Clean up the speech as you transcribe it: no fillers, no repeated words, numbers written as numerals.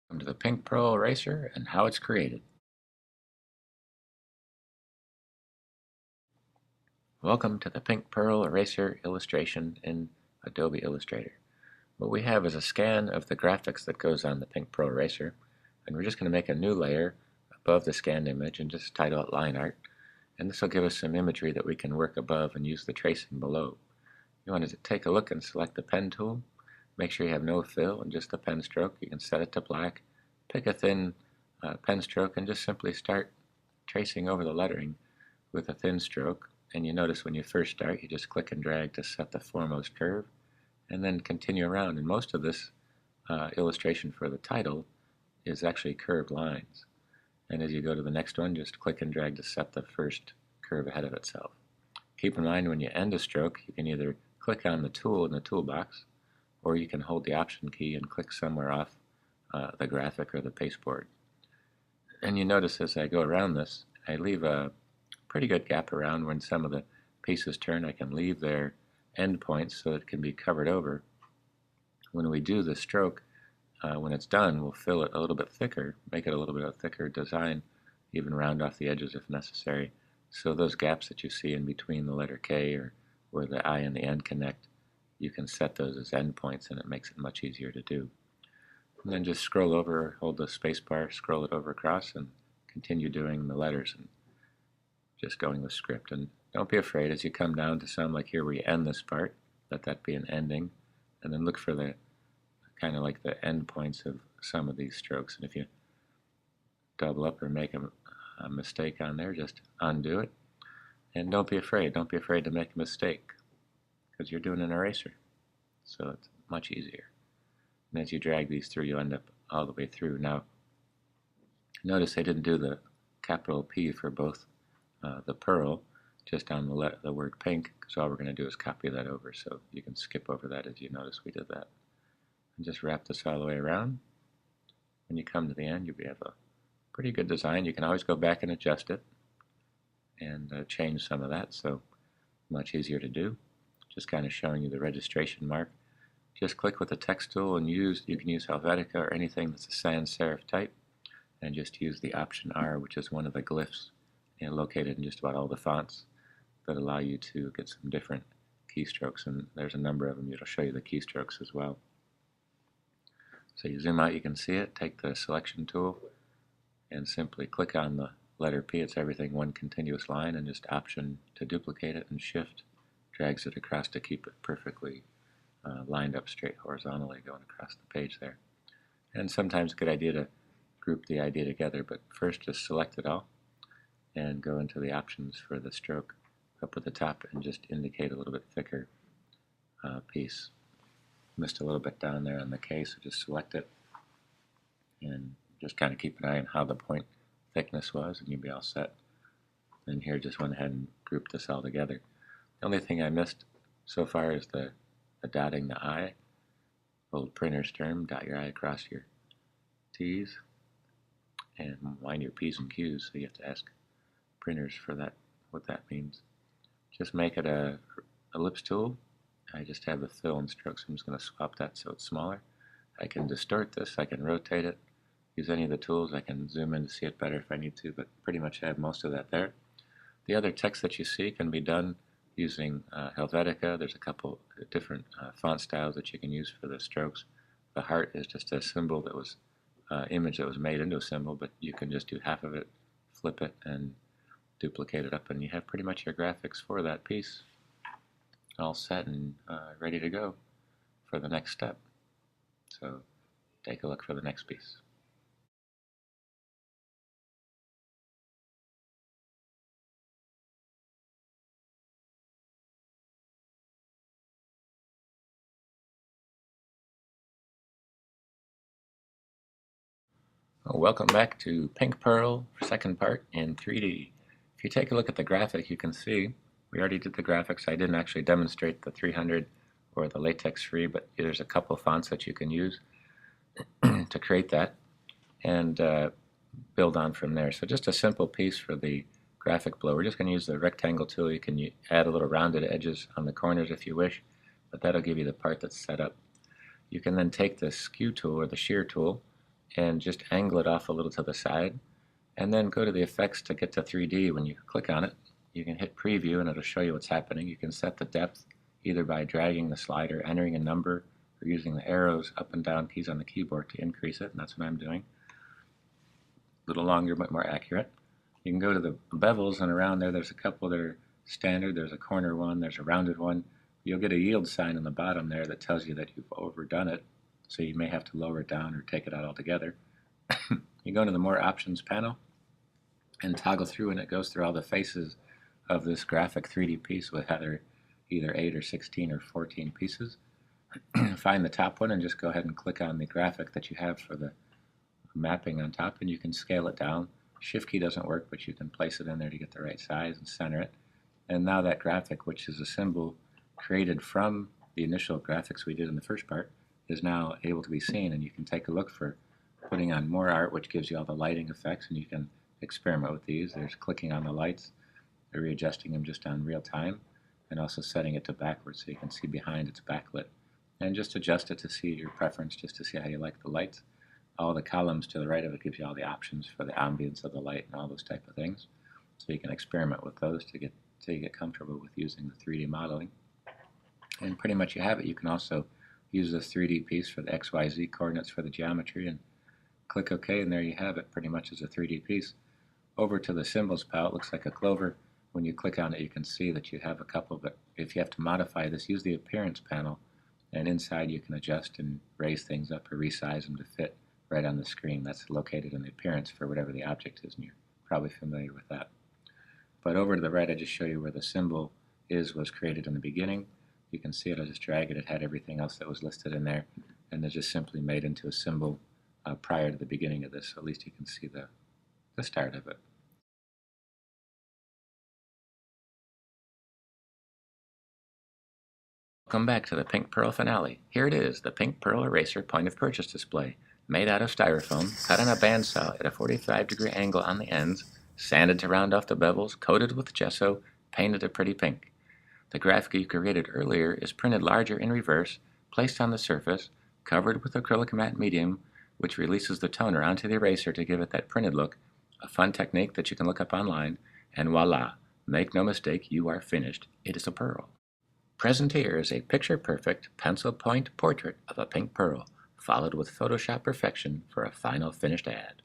Welcome to the Pink Pearl Eraser and how it's created. Welcome to the Pink Pearl Eraser illustration in Adobe Illustrator. What we have is a scan of the graphics that goes on the Pink Pearl Eraser, and we're just going to make a new layer above the scanned image and just title it Line Art. And this will give us some imagery that we can work above and use the tracing below. You want to take a look and select the pen tool. Make sure you have no fill and just the pen stroke. You can set it to black. Pick a thin pen stroke and just simply start tracing over the lettering with a thin stroke. And you notice when you first start, you just click and drag to set the foremost curve and then continue around. And most of this illustration for the title is actually curved lines. And as you go to the next one, just click and drag to set the first curve ahead of itself. Keep in mind when you end a stroke, you can either click on the tool in the toolbox, or you can hold the Option key and click somewhere off the graphic or the pasteboard. And you notice as I go around this, I leave a pretty good gap around when some of the pieces turn. I can leave their end points so it can be covered over. When we do the stroke, when it's done, we'll fill it a little bit thicker, make it a little bit of a thicker design, even round off the edges if necessary. So those gaps that you see in between the letter K or where the I and the N connect, you can set those as end points and it makes it much easier to do. And then just scroll over, hold the space bar, scroll it over across, and continue doing the letters and just going with script. And don't be afraid as you come down to some, like here where you end this part, let that be an ending, and then look for the kind of like the end points of some of these strokes. And if you double up or make a mistake on there, just undo it. And don't be afraid. Don't be afraid to make a mistake because you're doing an eraser. So it's much easier. And as you drag these through, you end up all the way through. Now, notice I didn't do the capital P for both the pearl, just on the word pink, because all we're going to do is copy that over. So you can skip over that as you notice we did that. And just wrap this all the way around. When you come to the end, you'll have a pretty good design. You can always go back and adjust it and change some of that, so much easier to do. Just kind of showing you the registration mark. Just click with the text tool and you can use Helvetica or anything that's a sans serif type, and just use the Option R, which is one of the glyphs located in just about all the fonts that allow you to get some different keystrokes, and there's a number of them. It'll show you the keystrokes as well. So you zoom out, you can see it. Take the selection tool and simply click on the letter P. It's everything one continuous line, and just Option to duplicate it, and Shift drags it across to keep it perfectly lined up straight horizontally going across the page there. And sometimes a good idea to group the idea together, but first just select it all and go into the options for the stroke up at the top and just indicate a little bit thicker piece. Missed a little bit down there on the K, so just select it and just kind of keep an eye on how the point thickness was and you'll be all set. And here just went ahead and grouped this all together. The only thing I missed so far is the dotting the I. Old printer's term, dot your I across your T's and wind your P's and Q's, so you have to ask printers for that, what that means. Just make it a ellipse tool. I just have the fill and strokes. I'm just going to swap that so it's smaller. I can distort this, I can rotate it, use any of the tools. I can zoom in to see it better if I need to, but pretty much have most of that there. The other text that you see can be done using Helvetica. There's a couple different font styles that you can use for the strokes. The heart is just a symbol that was image that was made into a symbol, but you can just do half of it, flip it, and duplicate it up, and you have pretty much your graphics for that piece all set and ready to go for the next step. So take a look for the next piece. Well, welcome back to Pink Pearl, second part in 3D. If you take a look at the graphic, you can see we already did the graphics. I didn't actually demonstrate the 300 or the latex free, but there's a couple fonts that you can use to create that and build on from there. So just a simple piece for the graphic below. We're just going to use the rectangle tool. You can add a little rounded edges on the corners if you wish, but that'll give you the part that's set up. You can then take the skew tool or the shear tool and just angle it off a little to the side, and then go to the effects to get to 3D. When you click on it, you can hit preview and it'll show you what's happening. You can set the depth either by dragging the slider, entering a number, or using the arrows up and down keys on the keyboard to increase it, and that's what I'm doing. A little longer but more accurate. You can go to the bevels, and around there's a couple that are standard. There's a corner one, there's a rounded one. You'll get a yield sign on the bottom there that tells you that you've overdone it, so you may have to lower it down or take it out altogether. You go to the More Options panel and toggle through, and it goes through all the faces of this graphic 3D piece with either 8 or 16 or 14 pieces. Find the top one and just go ahead and click on the graphic that you have for the mapping on top, and you can scale it down. Shift key doesn't work, but you can place it in there to get the right size and center it. And now that graphic, which is a symbol created from the initial graphics we did in the first part, is now able to be seen, and you can take a look for putting on more art, which gives you all the lighting effects, and you can experiment with these. There's clicking on the lights, readjusting them just on real time, and also setting it to backwards so you can see behind it's backlit. And just adjust it to see your preference, just to see how you like the lights. All the columns to the right of it gives you all the options for the ambience of the light and all those type of things. So you can experiment with those till you get comfortable with using the 3D modeling. And pretty much you have it. You can also use this 3D piece for the XYZ coordinates for the geometry and click OK, and there you have it pretty much as a 3D piece. Over to the symbols palette, looks like a clover. When you click on it, you can see that you have a couple, but if you have to modify this, use the appearance panel, and inside you can adjust and raise things up or resize them to fit right on the screen. That's located in the appearance for whatever the object is, and you're probably familiar with that. But over to the right, I just show you where the symbol was created in the beginning. You can see it. I just drag it. It had everything else that was listed in there, and it's just simply made into a symbol prior to the beginning of this. So at least you can see the start of it. Welcome back to the Pink Pearl finale. Here it is, the Pink Pearl Eraser point of purchase display. Made out of styrofoam, cut on a bandsaw at a 45-degree angle on the ends, sanded to round off the bevels, coated with gesso, painted a pretty pink. The graphic you created earlier is printed larger in reverse, placed on the surface, covered with acrylic matte medium, which releases the toner onto the eraser to give it that printed look, a fun technique that you can look up online, and voila, make no mistake, you are finished. It is a pearl. Present here is a picture-perfect pencil point portrait of a pink pearl, followed with Photoshop perfection for a final finished ad.